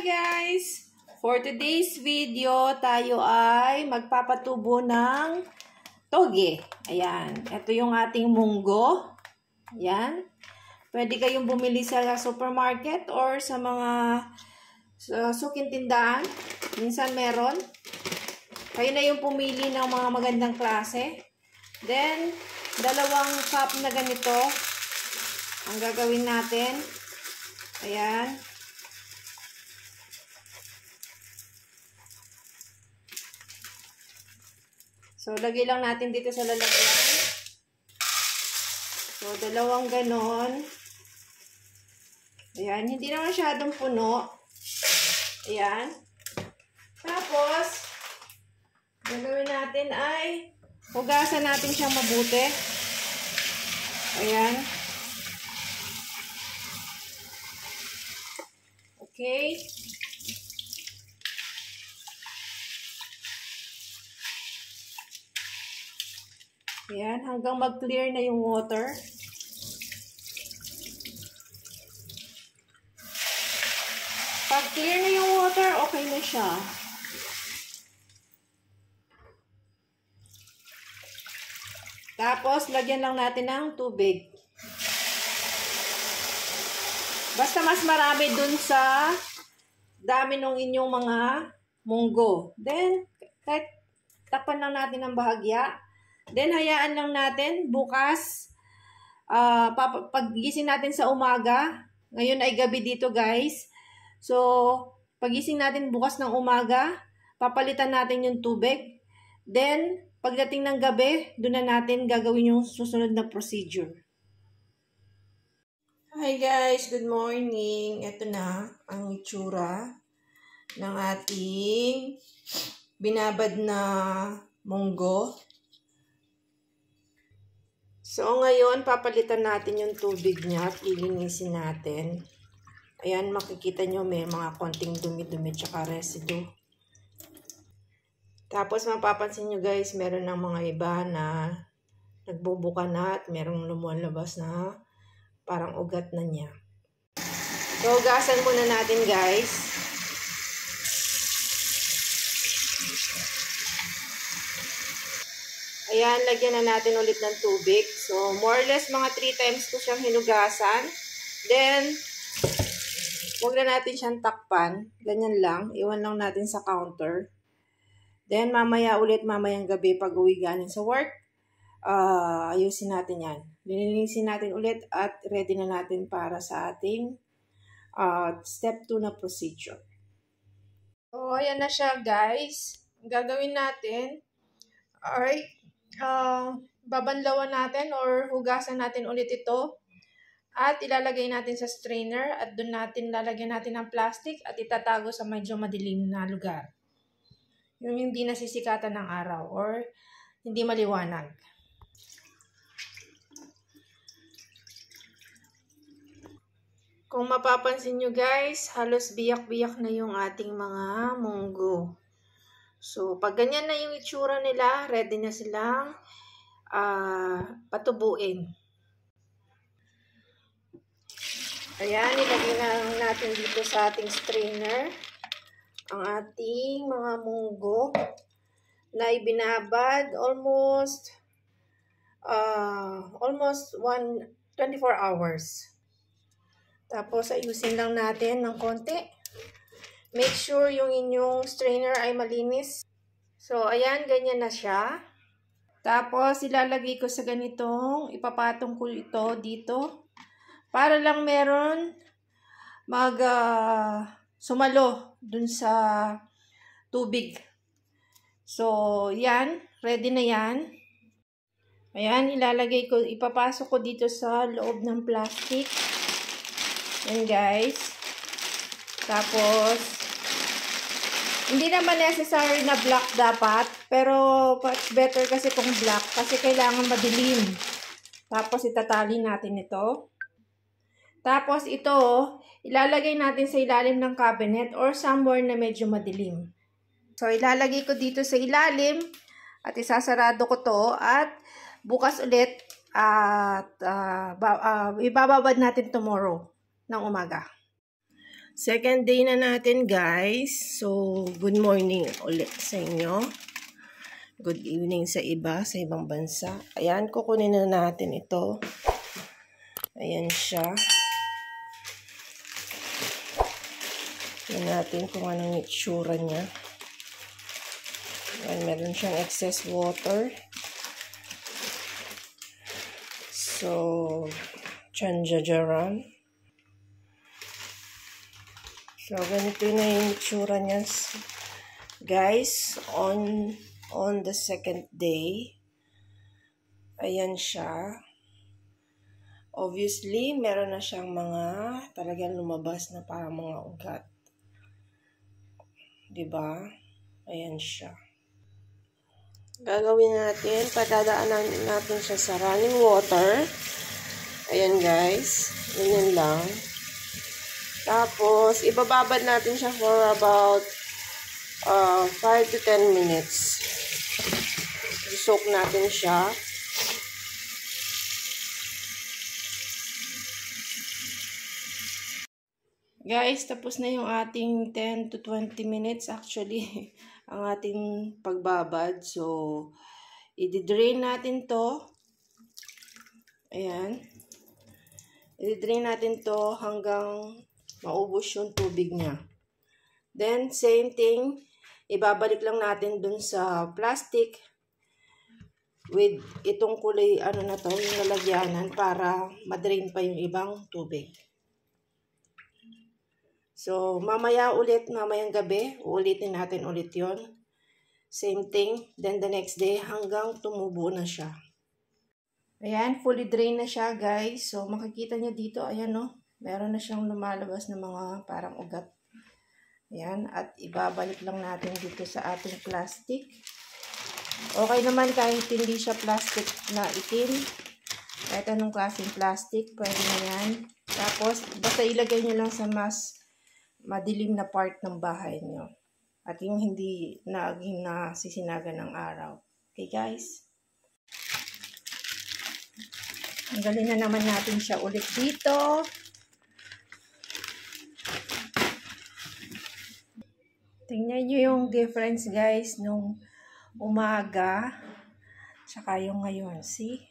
Hi guys! For today's video, tayo ay magpapatubo ng toge. Ayan. Ito yung ating munggo. Ayan. Pwede kayong bumili sa supermarket or sa mga suking tindahan. Minsan meron. Kayo na yung pumili ng mga magandang klase. Then, 2 cup na ganito ang gagawin natin. Ayan. So, lagay lang natin dito sa lalagyan. So, 2 ganon. Ayan. Hindi na masyadong puno. Ayan. Tapos, gagawin natin ay hugasan natin siyang mabuti. Ayan. Okay. Ayan, hanggang mag-clear na yung water. Pag clear na yung water, okay na siya. Tapos, lagyan lang natin ng tubig. Basta mas marami dun sa dami ng inyong mga munggo. Then, kahit takpan lang natin ng bahagya. Then, hayaan lang natin bukas, paggising natin sa umaga, ngayon ay gabi dito guys. So, paggising natin bukas ng umaga, papalitan natin yung tubig. Then, pagdating ng gabi, doon na natin gagawin yung susunod na procedure. Hi guys, good morning. Ito na ang itsura ng ating binabad na munggo. So, ngayon, papalitan natin yung tubig niya at lilinisin natin. Ayan, makikita nyo may mga konting dumi-dumi tsaka residue. Tapos, mapapansin nyo guys, meron ng mga iba na nagbubuka na at merong lumalabas na parang ugat na niya. So, hugasan muna natin guys. Ayan, lagyan na natin ulit ng tubig. So, more or less, mga 3 times ko siyang hinugasan. Then, huwag na natin siyang takpan. Ganyan lang. Iwan lang natin sa counter. Then, mamayang gabi pag uwi galing sa work, ayusin natin yan. Lilinisin natin ulit at ready na natin para sa ating step 2 na procedure. So, ayan na siya guys. Ang gagawin natin, alright, babanlawan natin or hugasan natin ulit ito at ilalagay natin sa strainer at doon natin lalagyan natin ng plastic at itatago sa medyo madilim na lugar. Yung hindi nasisikatan ng araw or hindi maliwanag. Kung mapapansin nyo guys, halos biyak-biyak na yung ating mga munggo. So, pag ganyan na yung itsura nila, ready na silang patubuin. Ayan, ilagay na natin dito sa ating strainer ang ating mga munggo na ibinabad almost 24 hours. Tapos, ayusin lang natin ng konti. Make sure yung inyong strainer ay malinis. So, ayan, ganyan na siya. Tapos, ilalagay ko sa ganitong, ipapatong ko ito dito. Para lang meron sumalo dun sa tubig. So, yan. Ready na yan. Ayan, ilalagay ko, ipapasok ko dito sa loob ng plastic. Yan guys. Tapos, hindi naman necessary na black dapat, pero better kasi kung black kasi kailangan madilim. Tapos itatali natin ito. Tapos ito, ilalagay natin sa ilalim ng cabinet or somewhere na medyo madilim. So ilalagay ko dito sa ilalim at isasarado ko to at bukas ulit at ibababad natin tomorrow ng umaga. Second day na natin, guys. So, good morning ulit sa inyo. Good evening sa iba, sa ibang bansa. Ayan, kukunin na natin ito. Ayan siya. Ayan natin kung anong itsura niya. Ayan, meron siyang excess water. So, chanjajaran. So, ganito na yung itsura niya. Guys, on the second day, ayan siya. Obviously, meron na siyang mga talagang lumabas na parang mga ugat. Diba? Ayan siya. Gagawin natin, padadaanan natin siya sa running water. Ayan guys, ganyan lang. Tapos, ibababad natin siya for about 5 to 10 minutes. I-soak natin siya. Guys, tapos na yung ating 10 to 20 minutes actually ang ating pagbabad. So, i-drain natin to. Ayan. I-drain natin to hanggang maubos yung tubig niya. Then, same thing, ibabalik lang natin dun sa plastic with itong kulay, ano na to, yung lalagyanan para madrain pa yung ibang tubig. So, mamayang gabi, uulitin natin ulit yon. Same thing, then the next day hanggang tumubo na siya. Ayan, fully drain na siya guys. So, makikita nyo dito, ayan no, meron na siyang lumalabas na mga parang ugat. Ayan, at ibabalik lang natin dito sa ating plastic. Okay naman kahit hindi siya plastic na itim. Kahit anong klaseng plastic, pwede na yan. Tapos, basta ilagay nyo lang sa mas madilim na part ng bahay nyo. At yung hindi naging nasisinagan ng araw. Okay guys? Tanggalin na naman natin siya ulit dito. Tingnan nyo yung difference guys nung umaga tsaka yung ngayon. See?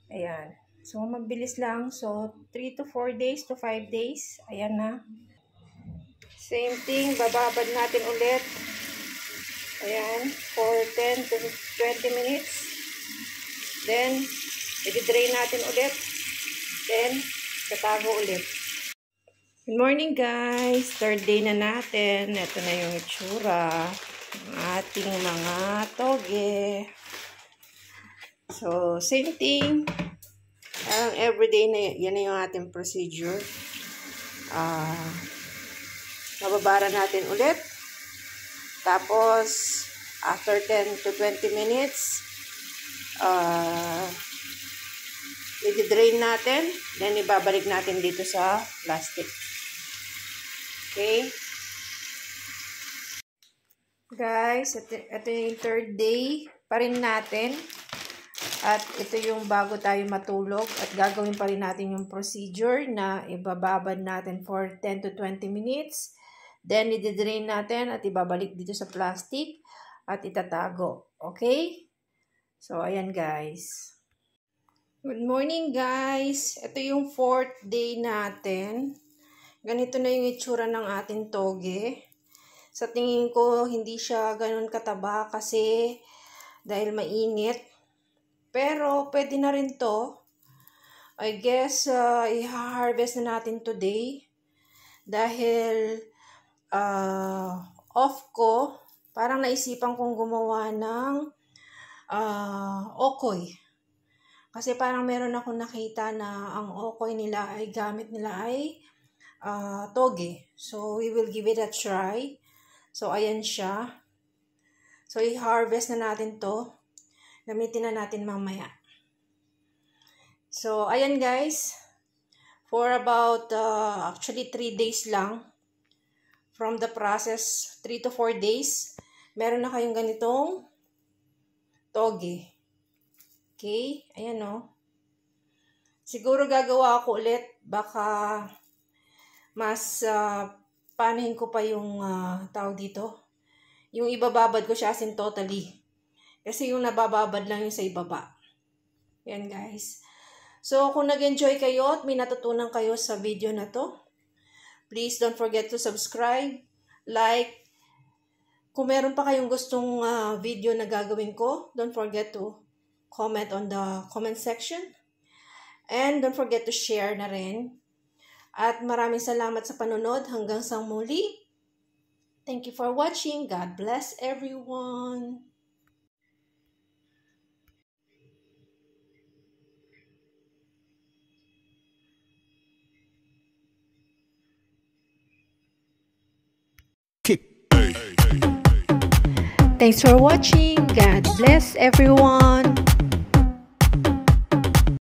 Ayan. So, mabilis lang. So, 3 to 4 days to 5 days. Ayan na. Same thing. Bababad natin ulit. Ayan. For 10 to 20 minutes. Then, i-drain natin ulit. Then, tatago ulit. Good morning guys! Third day na natin. Ito na yung itsura ng ating mga toge. So, same thing. Everyday na yan na yung ating procedure. Mababara natin ulit. Tapos, after 10 to 20 minutes, i-drain natin. Then, ibabalik natin dito sa plastic. Okay? Guys, ito yung third day pa rin natin. At ito yung bago tayo matulog. At gagawin pa rin natin yung procedure na ibababad natin for 10 to 20 minutes. Then, i-drain natin at ibabalik dito sa plastic at itatago. Okay? So, ayan guys. Good morning guys. Ito yung fourth day natin. Ganito na yung itsura ng ating toge. Sa tingin ko, hindi siya ganun kataba kasi dahil mainit. Pero, pwede na rin to. I guess, i-harvest na natin today. Dahil, off ko, parang naisipan kong gumawa ng okoy. Kasi parang meron akong nakita na ang okoy nila ay gamit nila ay toge. So, we will give it a try. So, ayan siya. So, i-harvest na natin to. Gamitin na natin mamaya. So, ayan guys. For about, actually 3 days lang. From the process, 3 to 4 days, meron na kayong ganitong toge. Okay? Ayan o. Siguro gagawa ako ulit. Baka mas paanahin ko pa yung tawag dito. Yung ibababad ko siya as in totally. Kasi yung nabababad lang yung sa ibaba. Yan guys. So kung nag-enjoy kayo at may natutunan kayo sa video na to, please don't forget to subscribe, like. Kung meron pa kayong gustong video na gagawin ko, don't forget to comment on the comment section. And don't forget to share na rin. At maraming salamat sa panonood. Hanggang sa muli. Thank you for watching. God bless everyone. Thanks for watching. God bless everyone.